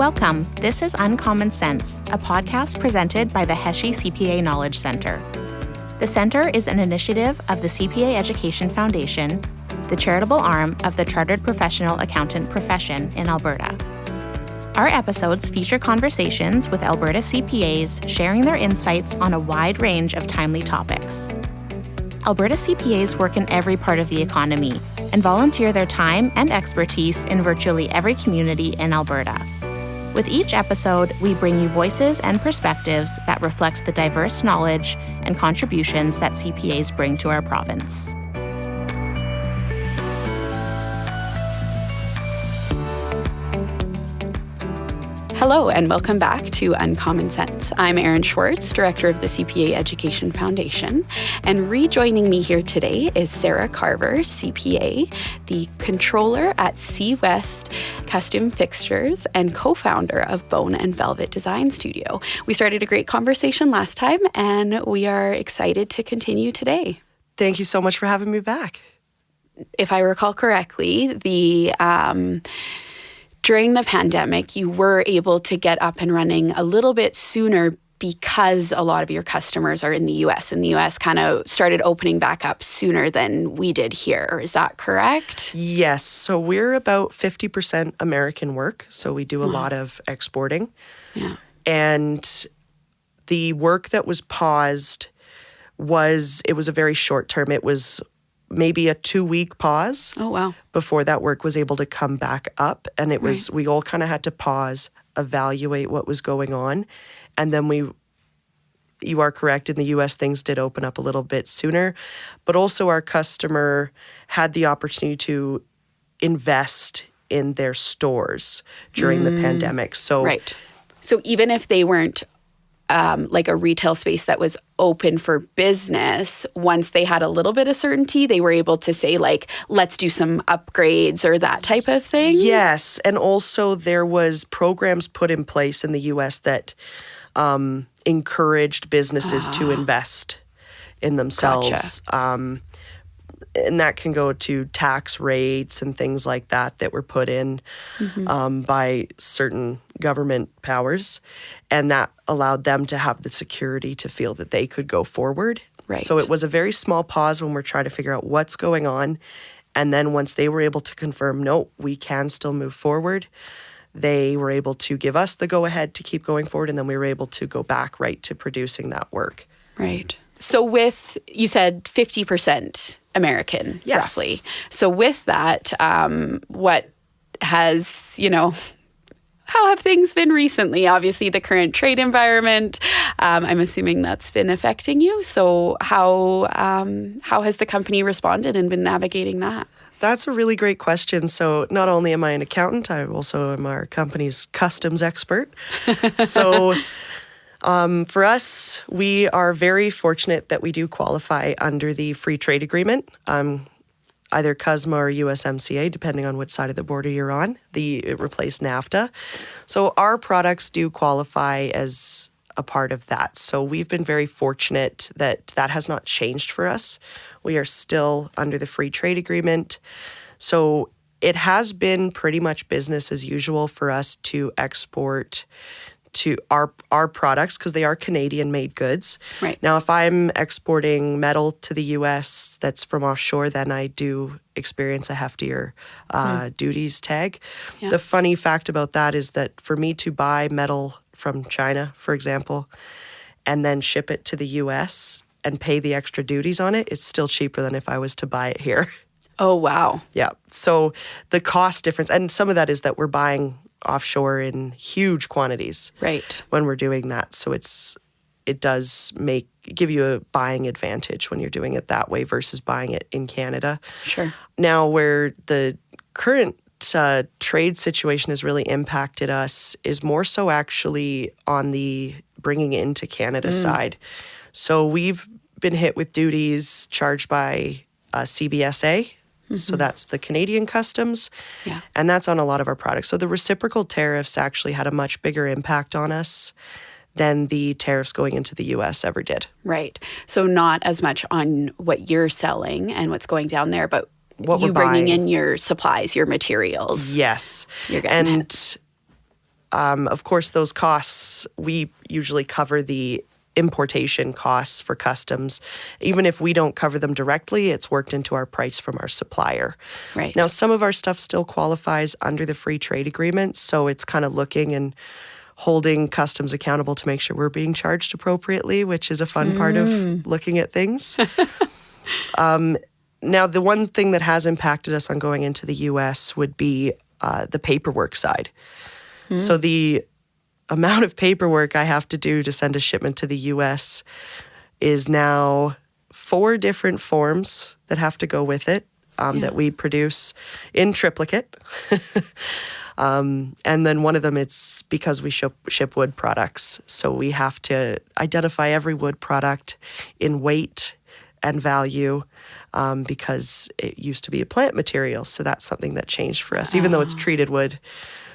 Welcome. This is Uncommon Sense, a podcast presented by the Heshe CPA Knowledge Center. The center is an initiative of the CPA Education Foundation, the charitable arm of the Chartered Professional Accountant profession in Alberta. Our episodes feature conversations with Alberta CPAs sharing their insights on a wide range of timely topics. Alberta CPAs work in every part of the economy and volunteer their time and expertise in virtually every community in Alberta. With each episode, we bring you voices and perspectives that reflect the diverse knowledge and contributions that CPAs bring to our province. Hello and welcome back to Uncommon Sense. I'm Erin Schwartz, Director of the CPA Education Foundation, and rejoining me here today is Sarah Carver, CPA, the Controller at C-West Custom Fixtures and co-founder of Bone and Velvet Design Studio. We started a great conversation last time and we are excited to continue today. Thank you so much for having me back. If I recall correctly, during the pandemic, you were able to get up and running a little bit sooner because a lot of your customers are in the U.S. and the U.S. kind of started opening back up sooner than we did here. Is that correct? Yes. So we're about 50% American work. So we do a lot of exporting. Yeah. And the work that was paused was a very short term. It was maybe a 2-week pause. Oh, wow. Before that work was able to come back up. And it was, we all kind of had to pause, evaluate what was going on. And then you are correct, in the U.S. things did open up a little bit sooner. But also our customer had the opportunity to invest in their stores during the pandemic. So, right. So even if they weren't like a retail space that was open for business, once they had a little bit of certainty, they were able to say, like, let's do some upgrades or that type of thing? Yes. And also there was programs put in place in the U.S. that encouraged businesses to invest in themselves. Gotcha. And that can go to tax rates and things like that were put in by certain government powers. And that allowed them to have the security to feel that they could go forward. Right. So it was a very small pause when we're trying to figure out what's going on. And then once they were able to confirm, no, we can still move forward, they were able to give us the go-ahead to keep going forward. And then we were able to go back right to producing that work. Right. So with, you said 50% American, yes. roughly. So with that, what has, how have things been recently? Obviously, the current trade environment, I'm assuming that's been affecting you. So how has the company responded and been navigating that? That's a really great question. So not only am I an accountant, I also am our company's customs expert. So for us, we are very fortunate that we do qualify under the free trade agreement, either CUSMA or USMCA, depending on which side of the border you're on. It replaced NAFTA. So our products do qualify as a part of that. So we've been very fortunate that has not changed for us. We are still under the free trade agreement. So it has been pretty much business as usual for us to export to our products because they are Canadian-made goods. Right. Now, if I'm exporting metal to the U.S. that's from offshore, then I do experience a heftier duties tag. Yeah. The funny fact about that is that for me to buy metal from China, for example, and then ship it to the U.S. and pay the extra duties on it, it's still cheaper than if I was to buy it here. Oh, wow. Yeah. So the cost difference, and some of that is that we're buying offshore in huge quantities, right, when we're doing that. So it does give you a buying advantage when you're doing it that way versus buying it in Canada. Sure. Now, where the current trade situation has really impacted us is more so actually on the bringing it into Canada side. So we've been hit with duties charged by CBSA. So that's the Canadian customs, and that's on a lot of our products. So the reciprocal tariffs actually had a much bigger impact on us than the tariffs going into the U.S. ever did. Right. So not as much on what you're selling and what's going down there, but what you we're bringing buying. in your supplies, your materials. Yes. You're getting and hit. Of course, those costs, we usually cover the importation costs for customs. Even if we don't cover them directly, it's worked into our price from our supplier. Right. Now, some of our stuff still qualifies under the free trade agreement, so it's kind of looking and holding customs accountable to make sure we're being charged appropriately, which is a fun part of looking at things. Now, the one thing that has impacted us on going into the U.S. would be the paperwork side. So the amount of paperwork I have to do to send a shipment to the U.S. is now 4 different forms that have to go with it that we produce in triplicate. And then one of them, it's because we ship wood products. So we have to identify every wood product in weight and value because it used to be a plant material. So that's something that changed for us, even though it's treated wood.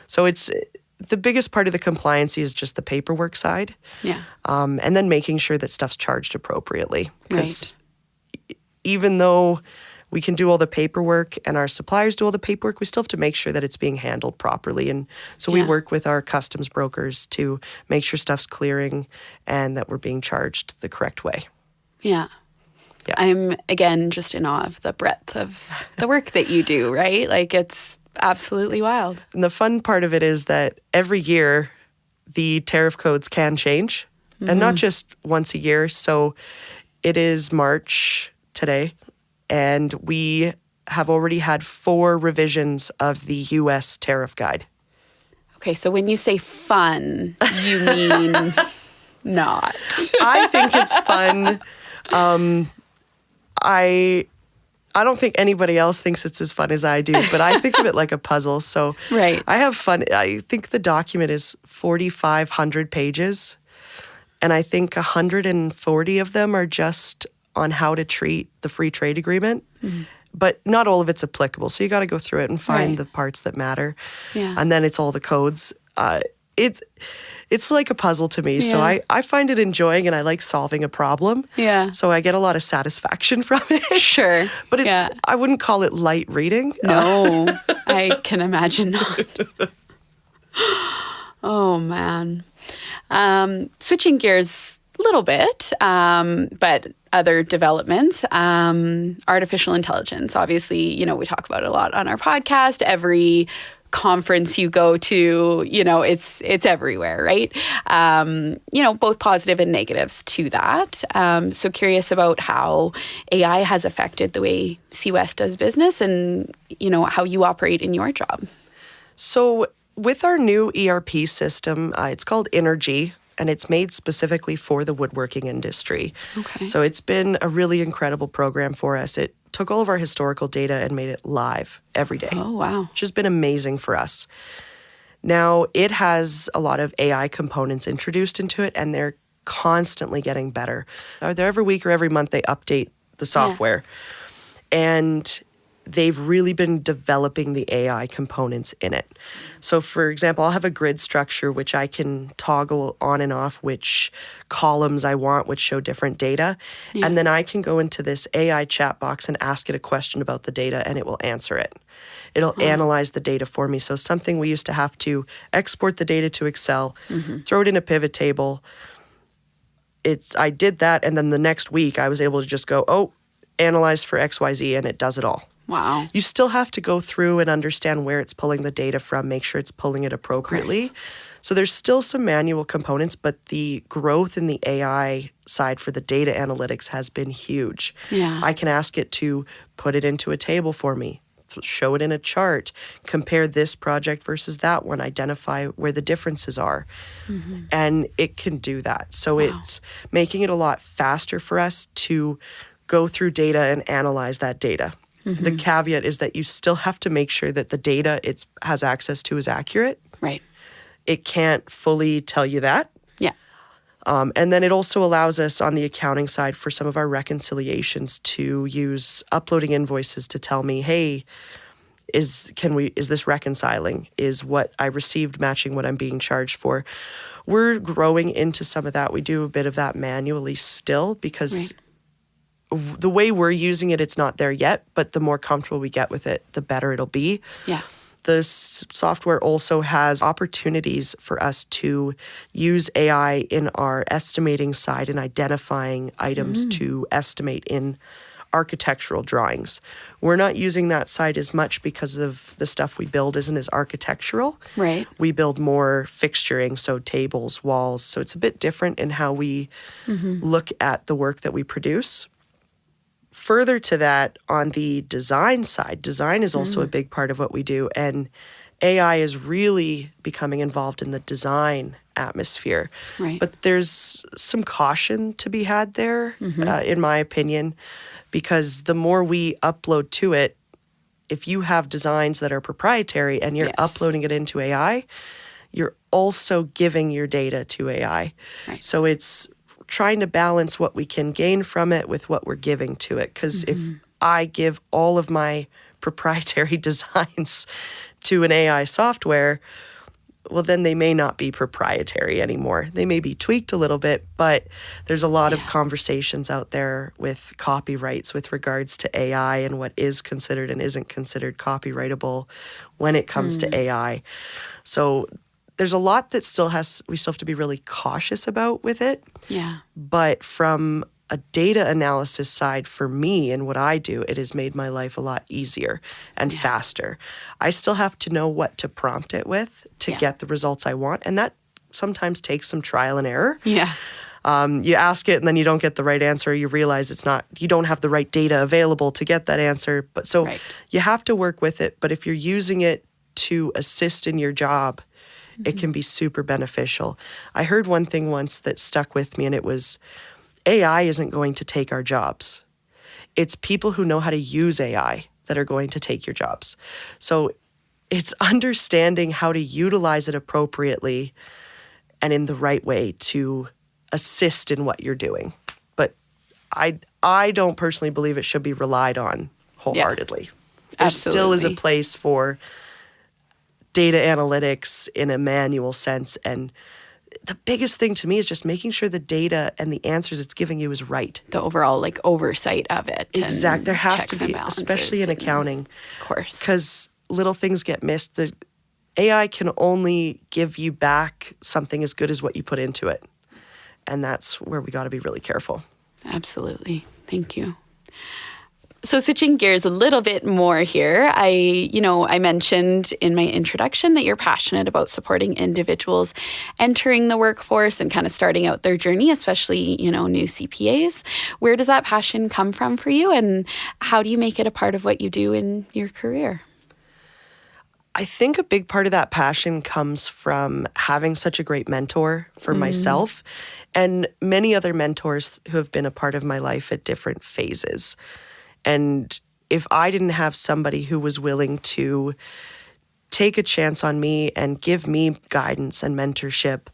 So it's the biggest part of the compliancy is just the paperwork side. Yeah. And then making sure that stuff's charged appropriately. Because even though we can do all the paperwork and our suppliers do all the paperwork, we still have to make sure that it's being handled properly. And so we work with our customs brokers to make sure stuff's clearing and that we're being charged the correct way. Yeah. I'm, again, just in awe of the breadth of the work that you do, right? Like, it's absolutely wild. And the fun part of it is that every year the tariff codes can change, and not just once a year. So it is March today, and we have already had 4 revisions of the U.S. tariff guide. Okay, so when you say fun, you mean not. I think it's fun. I don't think anybody else thinks it's as fun as I do, but I think of it like a puzzle. So Right. I have fun. I think the document is 4,500 pages, and I think 140 of them are just on how to treat the free trade agreement. But not all of it's applicable. So you got to go through it and find the parts that matter. Yeah. And then it's all the codes. It's like a puzzle to me. So I find it enjoying, and I like solving a problem. Yeah. So I get a lot of satisfaction from it. Sure. But I wouldn't call it light reading. No, I can imagine not. Oh, man. Switching gears a little bit, but other developments, artificial intelligence. Obviously, we talk about it a lot on our podcast. Every conference you go to, it's everywhere, right? Both positive and negatives to that. So curious about how AI has affected the way C-West does business and, how you operate in your job. So with our new ERP system, it's called Energy, and it's made specifically for the woodworking industry. Okay. So it's been a really incredible program for us. It took all of our historical data and made it live every day. Oh, wow. Which has been amazing for us. Now, it has a lot of AI components introduced into it, and they're constantly getting better. Either every week or every month, they update the software. And they've really been developing the AI components in it. So, for example, I'll have a grid structure which I can toggle on and off which columns I want, which show different data. Yeah. And then I can go into this AI chat box and ask it a question about the data, and it will answer it. It'll analyze the data for me. So something we used to have to export the data to Excel, throw it in a pivot table. I did that, and then the next week I was able to just go, analyze for XYZ, and it does it all. Wow. You still have to go through and understand where it's pulling the data from, make sure it's pulling it appropriately. So there's still some manual components, but the growth in the AI side for the data analytics has been huge. Yeah. I can ask it to put it into a table for me, show it in a chart, compare this project versus that one, identify where the differences are. And it can do that. So it's making it a lot faster for us to go through data and analyze that data. The caveat is that you still have to make sure that the data it has access to is accurate. Right. It can't fully tell you that. Yeah. And then it also allows us on the accounting side for some of our reconciliations to use uploading invoices to tell me, hey, is this reconciling? Is what I received matching what I'm being charged for? We're growing into some of that. We do a bit of that manually still because the way we're using it, it's not there yet, but the more comfortable we get with it, the better it'll be. Yeah. the software also has opportunities for us to use AI in our estimating side and identifying items to estimate in architectural drawings. We're not using that side as much because of the stuff we build isn't as architectural. Right. We build more fixturing, so tables, walls. So it's a bit different in how we look at the work that we produce. Further to that, on the design side, design is also a big part of what we do. And AI is really becoming involved in the design atmosphere. Right. But there's some caution to be had there, in my opinion, because the more we upload to it, if you have designs that are proprietary and you're uploading it into AI, you're also giving your data to AI. Right. So it's trying to balance what we can gain from it with what we're giving to it. Because if I give all of my proprietary designs to an AI software, well, then they may not be proprietary anymore. They may be tweaked a little bit, but there's a lot of conversations out there with copyrights with regards to AI and what is considered and isn't considered copyrightable when it comes to AI. So there's a lot that we still have to be really cautious about with it. Yeah. But from a data analysis side for me and what I do, it has made my life a lot easier and faster. I still have to know what to prompt it with to get the results I want. And that sometimes takes some trial and error. Yeah. You ask it and then you don't get the right answer. You realize you don't have the right data available to get that answer. But so you have to work with it. But if you're using it to assist in your job, it can be super beneficial. I heard one thing once that stuck with me, and it was, AI isn't going to take our jobs. It's people who know how to use AI that are going to take your jobs. So it's understanding how to utilize it appropriately and in the right way to assist in what you're doing. But I don't personally believe it should be relied on wholeheartedly. There still is a place for data analytics in a manual sense, and the biggest thing to me is just making sure the data and the answers it's giving you is right. The overall oversight of it. Exactly. There has to be, especially in accounting. Of course. Because little things get missed. The AI can only give you back something as good as what you put into it. And that's where we got to be really careful. Absolutely. Thank you. So switching gears a little bit more here, I mentioned in my introduction that you're passionate about supporting individuals entering the workforce and kind of starting out their journey, especially, new CPAs. Where does that passion come from for you, and how do you make it a part of what you do in your career? I think a big part of that passion comes from having such a great mentor for myself and many other mentors who have been a part of my life at different phases. And if I didn't have somebody who was willing to take a chance on me and give me guidance and mentorship,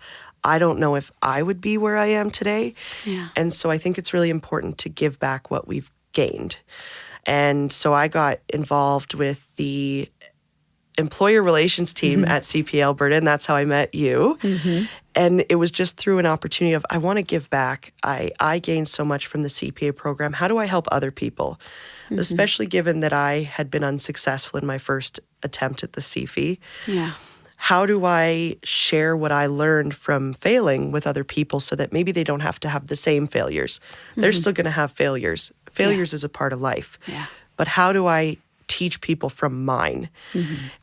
I don't know if I would be where I am today. Yeah. And so I think it's really important to give back what we've gained. And so I got involved with the employer relations team at CPA Alberta, and that's how I met you. And it was just through an opportunity of, I want to give back. I gained so much from the CPA program. How do I help other people? Especially given that I had been unsuccessful in my first attempt at the CFE. Yeah. How do I share what I learned from failing with other people so that maybe they don't have to have the same failures? They're still going to have failures. Failures is a part of life. Yeah. But how do I teach people from mine?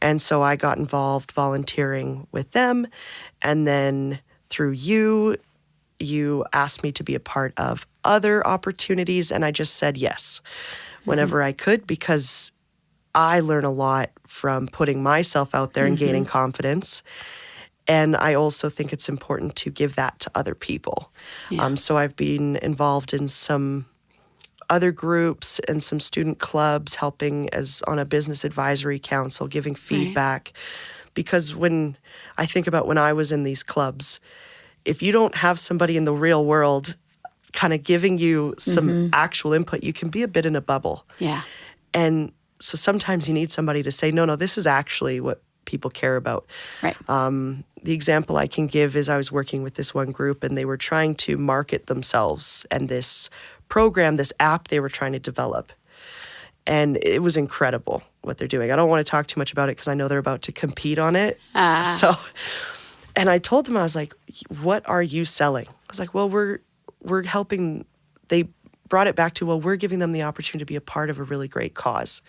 And so I got involved volunteering with them. And then through you asked me to be a part of other opportunities. And I just said yes whenever I could, because I learn a lot from putting myself out there and gaining confidence. And I also think it's important to give that to other people. Yeah. So I've been involved in some other groups and some student clubs, helping as on a business advisory council, giving feedback. Because when I think about when I was in these clubs, if you don't have somebody in the real world kind of giving you some actual input, you can be a bit in a bubble. Yeah. And so sometimes you need somebody to say, no, this is actually what people care about. Right. The example I can give is I was working with this one group, and they were trying to market themselves and this program, this app they were trying to develop. And it was incredible. what they're doing. I don't want to talk too much about it because I know they're about to compete on it. So, and I told them, I was like, what are you selling? I was like, well, we're helping. They brought it back to, well, we're giving them the opportunity to be a part of a really great cause.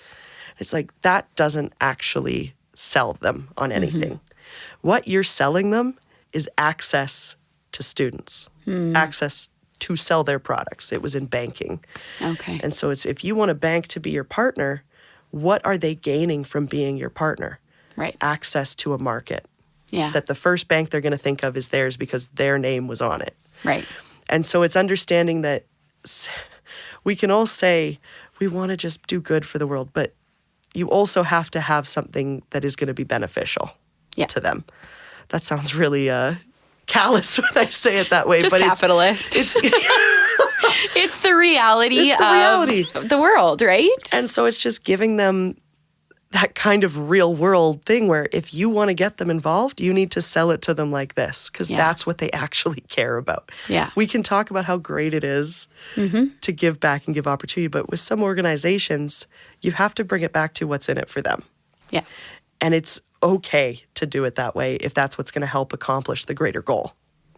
It's like, that doesn't actually sell them on anything. What you're selling them is access to students, access to sell their products. It was in banking. Okay. And so it's, if you want a bank to be your partner, what are they gaining from being your partner? Right. Access to a market. Yeah. That the first bank they're going to think of is theirs because their name was on it. Right. And so it's understanding that we can all say we want to just do good for the world, but you also have to have something that is going to be beneficial to them. That sounds really callous when I say it that way. Just but capitalist. It's it's the reality of the world, right? And so it's just giving them that kind of real world thing where if you want to get them involved, you need to sell it to them like this because that's what they actually care about. Yeah. We can talk about how great it is to give back and give opportunity, but with some organizations, you have to bring it back to what's in it for them. Yeah. And it's okay to do it that way if that's what's going to help accomplish the greater goal.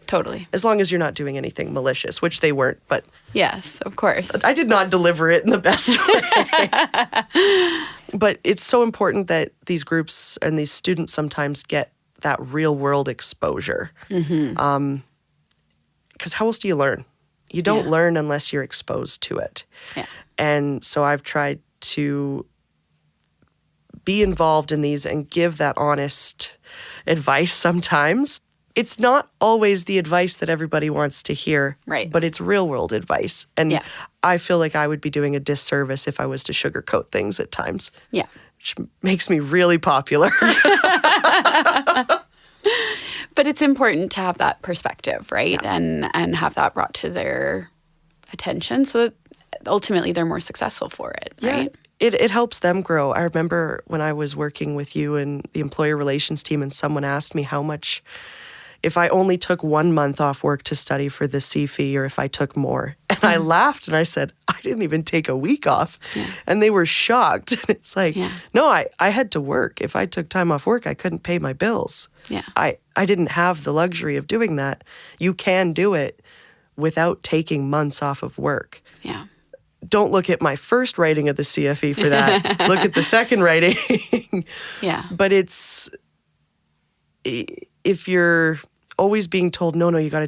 Totally. As long as you're not doing anything malicious, which they weren't, but yes, of course. I did not deliver it in the best way. But it's so important that these groups and these students sometimes get that real world exposure. Because how else do you learn? You don't learn unless you're exposed to it. Yeah. And so I've tried to be involved in these and give that honest advice sometimes. It's not always the advice that everybody wants to hear, right? But it's real world advice. And I feel like I would be doing a disservice if I was to sugarcoat things at times. Yeah. Which makes me really popular. But it's important to have that perspective, right? Yeah. And have that brought to their attention so that ultimately they're more successful for it, right? Yeah. It helps them grow. I remember when I was working with you and the employer relations team and someone asked me how much, if I only took 1 month off work to study for the CFE or if I took more. And I laughed and I said, I didn't even take a week off. Yeah. And they were shocked. And it's like, no, I had to work. If I took time off work, I couldn't pay my bills. Yeah. I didn't have the luxury of doing that. You can do it without taking months off of work. Yeah. Don't look at my first writing of the CFE for that. Look at the second writing. Yeah. But it's, if you're always being told, no, you got to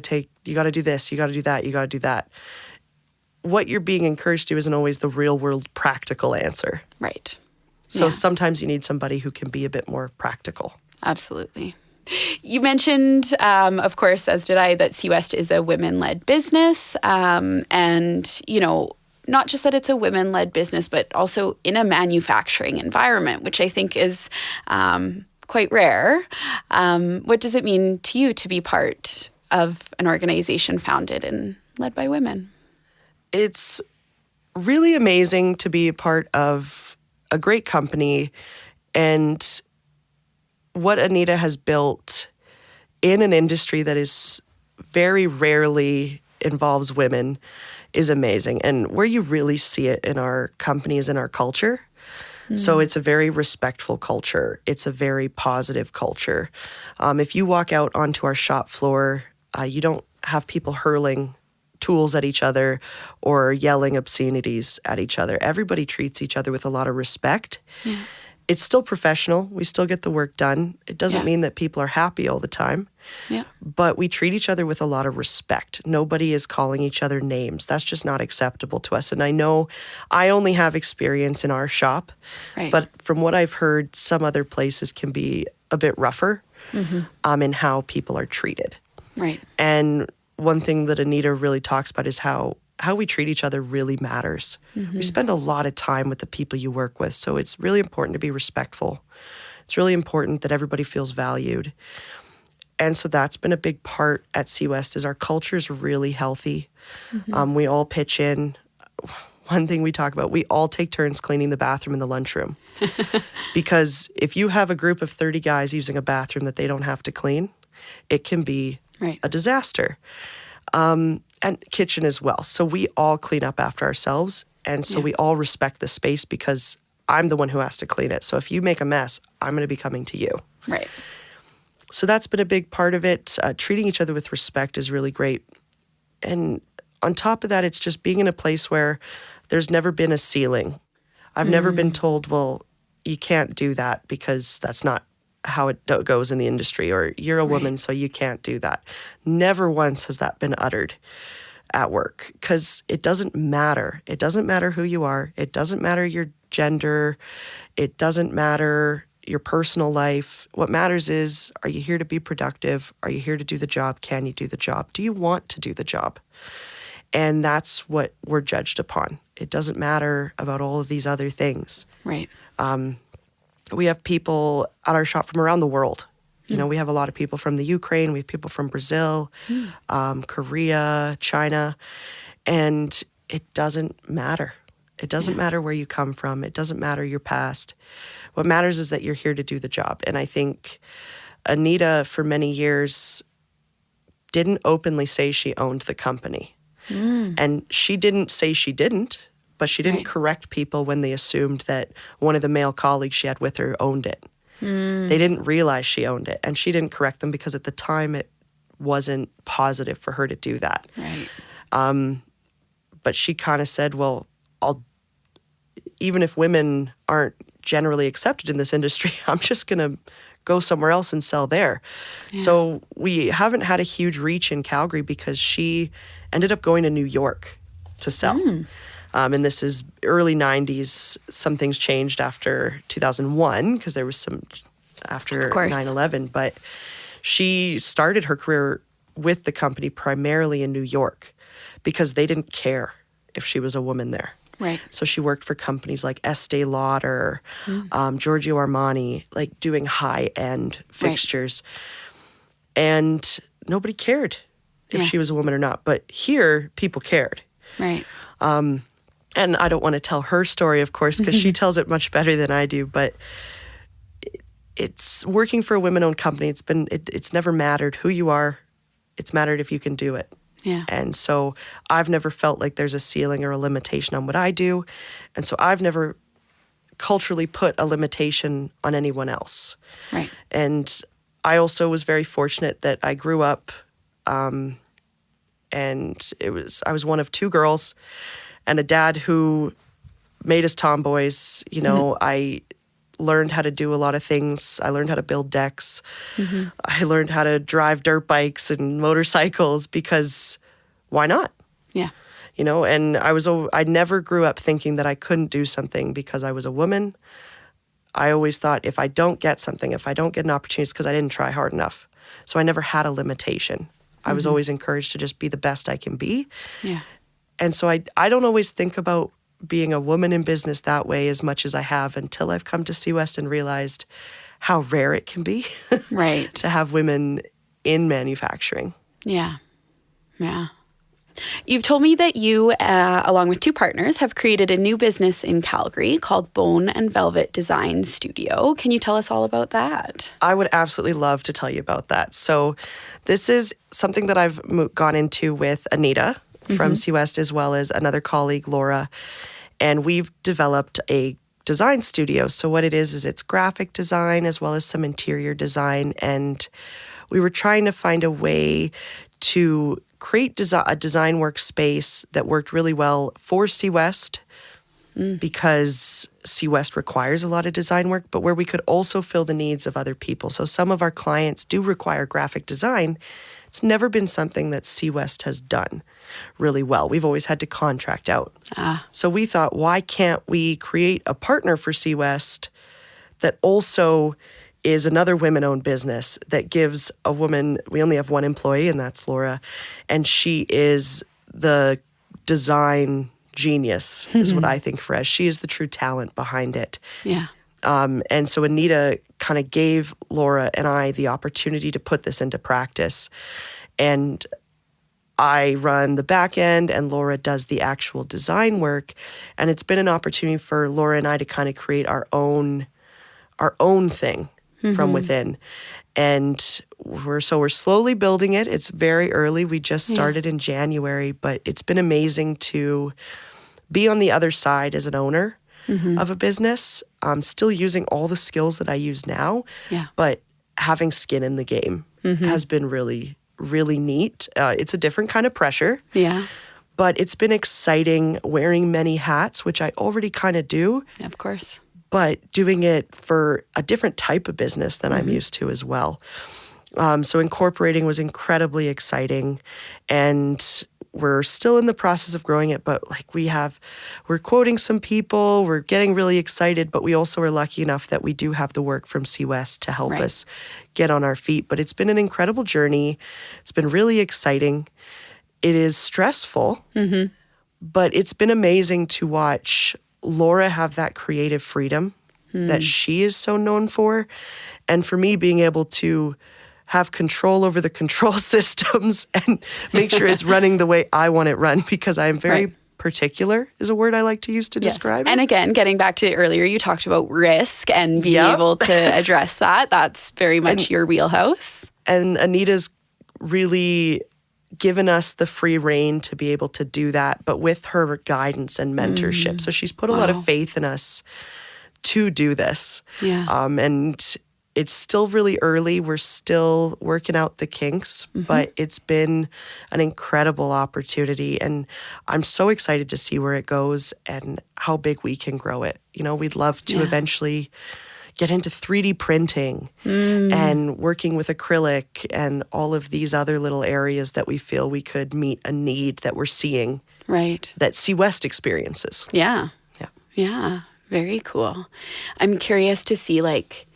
do this, you got to do that, you got to do that. What you're being encouraged to isn't always the real world practical answer. Right. So sometimes you need somebody who can be a bit more practical. Absolutely. You mentioned, of course, as did I, that C-West is a women-led business. And, you know, not just that it's a women-led business, but also in a manufacturing environment, which I think is quite rare. What does it mean to you to be part of an organization founded and led by women? It's really amazing to be a part of a great company, and what Anita has built in an industry that is very rarely involves women is amazing. And where you really see it in our company is in our culture. So it's a very respectful culture. It's a very positive culture. If you walk out onto our shop floor, you don't have people hurling tools at each other or yelling obscenities at each other. Everybody treats each other with a lot of respect. Yeah. It's still professional. We still get the work done. It doesn't mean that people are happy all the time. Yeah. But we treat each other with a lot of respect. Nobody is calling each other names. That's just not acceptable to us. And I know I only have experience in our shop, but from what I've heard, some other places can be a bit rougher in how people are treated. Right. And one thing that Anita really talks about is how we treat each other really matters. We spend a lot of time with the people you work with, so it's really important to be respectful. It's really important that everybody feels valued. And so that's been a big part at C-West is our culture is really healthy. We all pitch in. One thing we talk about, we all take turns cleaning the bathroom in the lunchroom. Because if you have a group of 30 guys using a bathroom that they don't have to clean, it can be a disaster. And kitchen as well. So we all clean up after ourselves. And so we all respect the space because I'm the one who has to clean it. So if you make a mess, I'm going to be coming to you. Right. So that's been a big part of it. Treating each other with respect is really great. And on top of that, it's just being in a place where there's never been a ceiling. I've never been told, well, you can't do that because that's not how it goes in the industry, or you're a woman, so you can't do that. Never once has that been uttered at work, because it doesn't matter. It doesn't matter who you are. It doesn't matter your gender. It doesn't matter your personal life. What matters is, are you here to be productive? Are you here to do the job? Can you do the job? Do you want to do the job? And that's what we're judged upon. It doesn't matter about all of these other things. Right. We have people at our shop from around the world. You know, we have a lot of people from the Ukraine. We have people from Brazil, Korea, China. And it doesn't matter. It doesn't matter where you come from. It doesn't matter your past. What matters is that you're here to do the job. And I think Anita, for many years, didn't openly say she owned the company. And she didn't say she didn't, but she didn't correct people when they assumed that one of the male colleagues she had with her owned it. They didn't realize she owned it, and she didn't correct them because at the time it wasn't positive for her to do that. Right. But she kind of said, well, even if women aren't generally accepted in this industry, I'm just going to go somewhere else and sell there. Yeah. So we haven't had a huge reach in Calgary because she ended up going to New York to sell. And this is early 90s. Some things changed after 2001 because there was some after 9/11. But she started her career with the company primarily in New York because they didn't care if she was a woman there. Right. So she worked for companies like Estee Lauder, Giorgio Armani, like doing high-end fixtures. And nobody cared if she was a woman or not. But here, people cared. Right. And I don't want to tell her story, of course, because she tells it much better than I do. But it's working for a women-owned company. It's never mattered who you are. It's mattered if you can do it. Yeah. And so I've never felt like there's a ceiling or a limitation on what I do. And so I've never culturally put a limitation on anyone else. Right. And I also was very fortunate that I grew up and I was one of two girls and a dad who made us tomboys. You know, I learned how to do a lot of things. I learned how to build decks. I learned how to drive dirt bikes and motorcycles because why not? Yeah. You know, and I never grew up thinking that I couldn't do something because I was a woman. I always thought if I don't get something, if I don't get an opportunity, it's because I didn't try hard enough. So I never had a limitation. I was always encouraged to just be the best I can be. Yeah. And so I don't always think about being a woman in business that way as much as I have until I've come to C-West and realized how rare it can be right. to have women in manufacturing. Yeah. Yeah. You've told me that you, along with two partners, have created a new business in Calgary called Bone and Velvet Design Studio. Can you tell us all about that? I would absolutely love to tell you about that. So this is something that I've gone into with Anita from C-West, as well as another colleague, Laura. And we've developed a design studio. So what it is it's graphic design as well as some interior design. And we were trying to find a way to create a design workspace that worked really well for C-West because C-West requires a lot of design work, but where we could also fill the needs of other people. So some of our clients do require graphic design. It's never been something that C-West has done really well. We've always had to contract out. So we thought, why can't we create a partner for C-West that also is another women-owned business that gives a woman, we only have one employee, and that's Laura, and she is the design genius, is what I think for us. She is the true talent behind it. Yeah. And so Anita kind of gave Laura and I the opportunity to put this into practice. And I run the back end and Laura does the actual design work. And it's been an opportunity for Laura and I to kind of create our own thing from within. And we're slowly building it. It's very early. We just started in January, but it's been amazing to be on the other side as an owner of a business. I'm still using all the skills that I use now, Yeah. but having skin in the game has been really, really neat. It's a different kind of pressure. Yeah. But it's been exciting wearing many hats, which I already kind of do, Of course. but doing it for a different type of business than I'm used to as well. So incorporating was incredibly exciting, and we're still in the process of growing it, but like we're quoting some people, we're getting really excited, but we also are lucky enough that we do have the work from C-West to help us get on our feet. But it's been an incredible journey. It's been really exciting. It is stressful, but it's been amazing to watch Laura have that creative freedom that she is so known for. And for me, being able to have control over the control systems and make sure it's running the way I want it run, because I am very particular is a word I like to use to describe it. And again, getting back to earlier, you talked about risk and being able to address that. That's very much your wheelhouse. And Anita's really given us the free rein to be able to do that, but with her guidance and mentorship. So she's put a lot of faith in us to do this. Yeah. And it's still really early. We're still working out the kinks, but it's been an incredible opportunity. And I'm so excited to see where it goes and how big we can grow it. You know, we'd love to eventually get into 3D printing and working with acrylic and all of these other little areas that we feel we could meet a need that we're seeing. Right. That C-West experiences. Yeah. Yeah. Yeah. Very cool. I'm curious to see, like,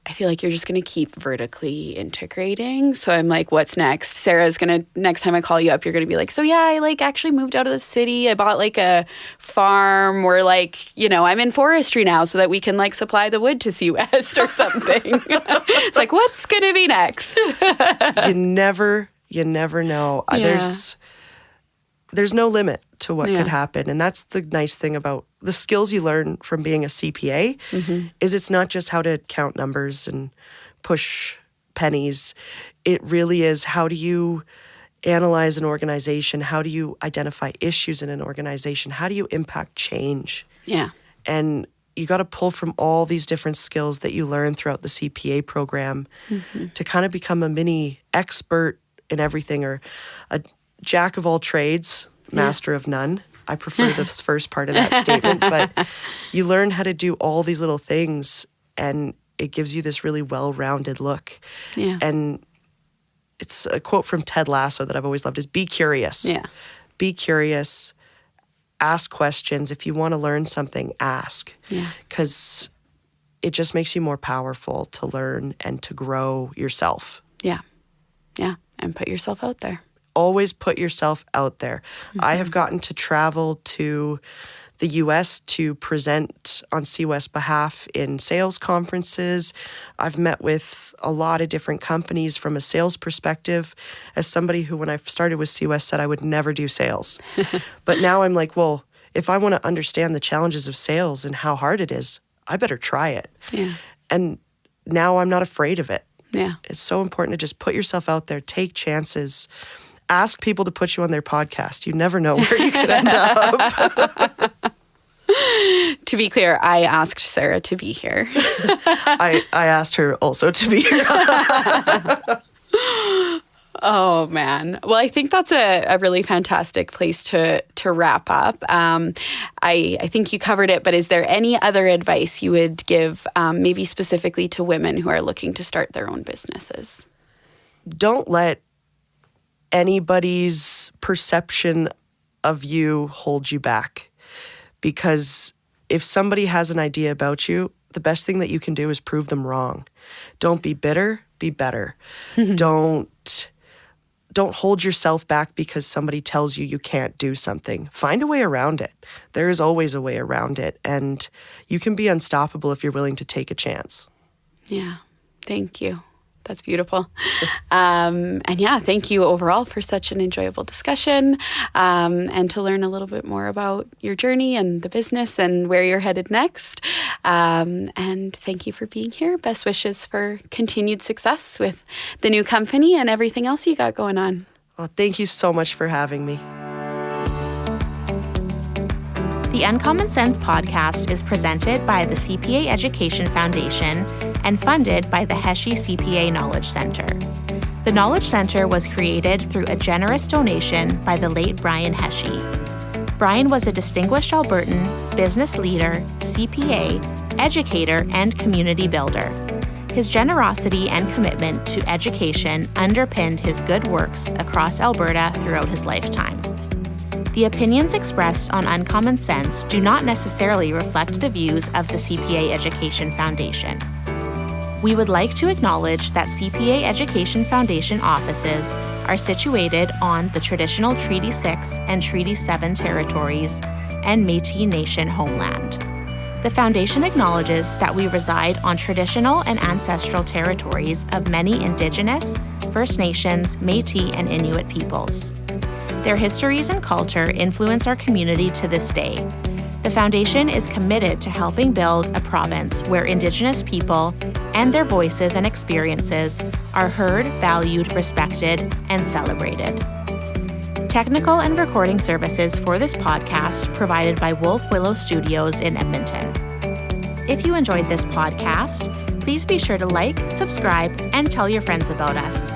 I feel like you're just going to keep vertically integrating. So I'm like, what's next? Sarah's going to, next time I call you up, you're going to be like, so yeah, I like actually moved out of the city. I bought like a farm where like, you know, I'm in forestry now so that we can like supply the wood to C-West or something. It's like, what's going to be next? You never know. There's no limit to what could happen. And that's the nice thing about the skills you learn from being a CPA is it's not just how to count numbers and push pennies. It really is, how do you analyze an organization? How do you identify issues in an organization? How do you impact change? Yeah. And you got to pull from all these different skills that you learn throughout the CPA program to kind of become a mini expert in everything, or a jack of all trades, master of none. I prefer the first part of that statement, but you learn how to do all these little things, and it gives you this really well-rounded look. Yeah. And it's a quote from Ted Lasso that I've always loved is, be curious. Yeah. Be curious. Ask questions. If you want to learn something, ask. Yeah. Because it just makes you more powerful to learn and to grow yourself. Yeah. Yeah. And put yourself out there. Always put yourself out there. I have gotten to travel to the U.S. to present on C-West's behalf in sales conferences. I've met with a lot of different companies from a sales perspective, as somebody who, when I started with C-West, said I would never do sales. But now I'm like, well, if I want to understand the challenges of sales and how hard it is, I better try it. Yeah. And now I'm not afraid of it. Yeah. It's so important to just put yourself out there, take chances. Ask people to put you on their podcast. You never know where you could end up. To be clear, I asked Sarah to be here. I asked her also to be here. Oh, man. Well, I think that's a really fantastic place to wrap up. I think you covered it, but is there any other advice you would give maybe specifically to women who are looking to start their own businesses? Don't let anybody's perception of you hold you back. Because if somebody has an idea about you, the best thing that you can do is prove them wrong. Don't be bitter, be better. Don't hold yourself back because somebody tells you you can't do something. Find a way around it. There is always a way around it. And you can be unstoppable if you're willing to take a chance. Yeah. Thank you. That's beautiful. And yeah, thank you overall for such an enjoyable discussion, and to learn a little bit more about your journey and the business and where you're headed next. And thank you for being here. Best wishes for continued success with the new company and everything else you got going on. Well, thank you so much for having me. The Uncommon Sense podcast is presented by the CPA Education Foundation and funded by the Heshe CPA Knowledge Center. The Knowledge Center was created through a generous donation by the late Brian Heshe. Brian was a distinguished Albertan, business leader, CPA, educator, and community builder. His generosity and commitment to education underpinned his good works across Alberta throughout his lifetime. The opinions expressed on Uncommon Sense do not necessarily reflect the views of the CPA Education Foundation. We would like to acknowledge that CPA Education Foundation offices are situated on the traditional Treaty 6 and Treaty 7 territories and Métis Nation homeland. The Foundation acknowledges that we reside on traditional and ancestral territories of many Indigenous, First Nations, Métis, and Inuit peoples. Their histories and culture influence our community to this day. The Foundation is committed to helping build a province where Indigenous people and their voices and experiences are heard, valued, respected, and celebrated. Technical and recording services for this podcast provided by Wolf Willow Studios in Edmonton. If you enjoyed this podcast, please be sure to like, subscribe, and tell your friends about us.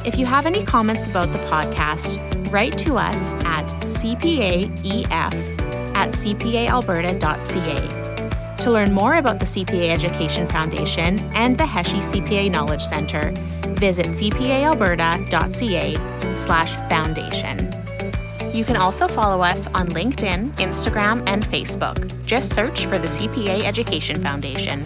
If you have any comments about the podcast, write to us at cpaef@cpaalberta.ca. To learn more about the CPA Education Foundation and the Heshe CPA Knowledge Center, visit cpaalberta.ca/foundation. You can also follow us on LinkedIn, Instagram, and Facebook. Just search for the CPA Education Foundation.